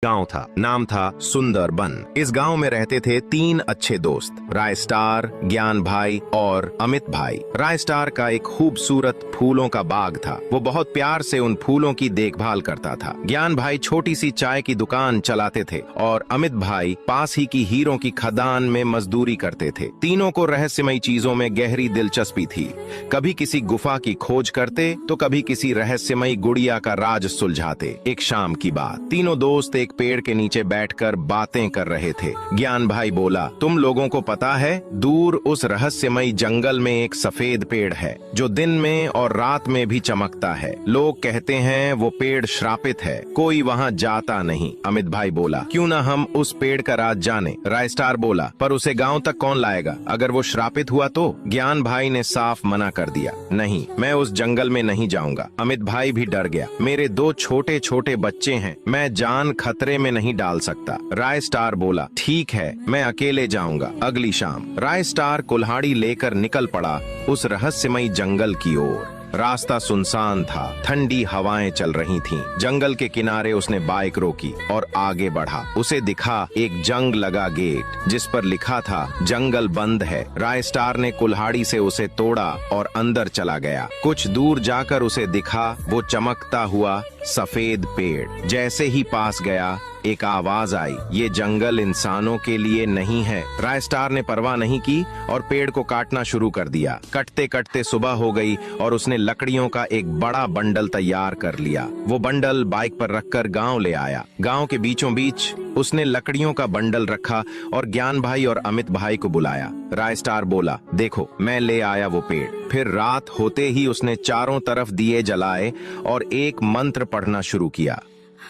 गांव था। नाम था सुंदरबन। इस गांव में रहते थे 3 अच्छे दोस्त, राय स्टार, ज्ञान भाई और अमित भाई। राय स्टार का एक खूबसूरत फूलों का बाग था। वो बहुत प्यार से उन फूलों की देखभाल करता था। ज्ञान भाई छोटी सी चाय की दुकान चलाते थे और अमित भाई पास ही की हीरों की खदान में मजदूरी करते थे। तीनों को रहस्यमयी चीजों में गहरी दिलचस्पी थी। कभी किसी गुफा की खोज करते तो कभी किसी रहस्यमयी गुड़िया का राज सुलझाते। एक शाम की बात, तीनों दोस्त एक पेड़ के नीचे बैठकर बातें कर रहे थे। ज्ञान भाई बोला, तुम लोगों को पता है, दूर उस रहस्यमयी जंगल में एक सफेद पेड़ है जो दिन में और रात में भी चमकता है। लोग कहते हैं वो पेड़ श्रापित है, कोई वहां जाता नहीं। अमित भाई बोला, क्यों ना हम उस पेड़ का राज जाने। राय स्टार बोला, पर उसे गांव तक कौन लाएगा, अगर वो श्रापित हुआ तो। ज्ञान भाई ने साफ मना कर दिया, नहीं, मैं उस जंगल में नहीं जाऊंगा। अमित भाई भी डर गया, मेरे 2 छोटे छोटे बच्चे हैं, मैं जान खतरे में नहीं डाल सकता। राय स्टार बोला, ठीक है, मैं अकेले जाऊंगा। अगली शाम राय स्टार कुल्हाड़ी लेकर निकल पड़ा उस रहस्यमयी जंगल की ओर। रास्ता सुनसान था, ठंडी हवाएं चल रही थीं। जंगल के किनारे उसने बाइक रोकी और आगे बढ़ा। उसे दिखा एक जंग लगा गेट जिस पर लिखा था जंगल बंद है। राय स्टार ने कुल्हाड़ी से उसे तोड़ा और अंदर चला गया। कुछ दूर जाकर उसे दिखा वो चमकता हुआ सफेद पेड़। जैसे ही पास गया एक आवाज आई, ये जंगल इंसानों के लिए नहीं है। राय स्टार ने परवाह नहीं की और पेड़ को काटना शुरू कर दिया। कटते कटते सुबह हो गई और उसने लकड़ियों का एक बड़ा बंडल तैयार कर लिया। वो बंडल बाइक पर रखकर गांव ले आया। गांव के बीचों बीच उसने लकड़ियों का बंडल रखा और ज्ञान भाई और अमित भाई को बुलाया। राय स्टार बोला, देखो, मैं ले आया वो पेड़। फिर रात होते ही उसने चारों तरफ दिए जलाए और एक मंत्र पढ़ना शुरू किया।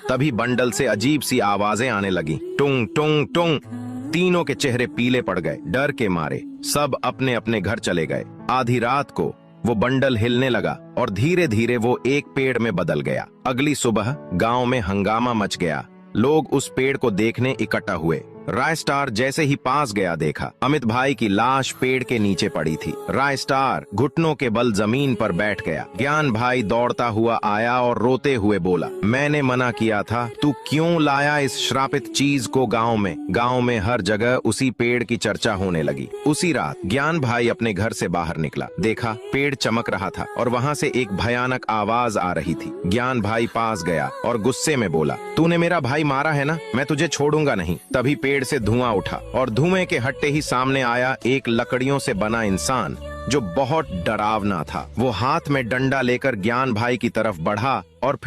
तभी बंडल से अजीब सी आवाजें आने लगी, टुंग टुंग टुंग। तीनों के चेहरे पीले पड़ गए। डर के मारे सब अपने अपने घर चले गए। आधी रात को वो बंडल हिलने लगा और धीरे धीरे वो एक पेड़ में बदल गया। अगली सुबह गांव में हंगामा मच गया। लोग उस पेड़ को देखने इकट्ठा हुए। राय स्टार जैसे ही पास गया, देखा अमित भाई की लाश पेड़ के नीचे पड़ी थी। राय स्टार घुटनों के बल जमीन पर बैठ गया। ज्ञान भाई दौड़ता हुआ आया और रोते हुए बोला, मैंने मना किया था, तू क्यों लाया इस श्रापित चीज को गांव में। गांव में हर जगह उसी पेड़ की चर्चा होने लगी। उसी रात ज्ञान भाई अपने घर से बाहर निकला। देखा पेड़ चमक रहा था और वहां से एक भयानक आवाज आ रही थी। ज्ञान भाई पास गया और गुस्से में बोला, तूने मेरा भाई मारा है ना, मैं तुझे छोड़ूंगा नहीं। तभी पेड़ से धुआं उठा और धुएं के हटते ही सामने आया एक लकड़ियों से बना इंसान जो बहुत डरावना था। वो हाथ में डंडा लेकर ज्ञान भाई की तरफ बढ़ा और फिर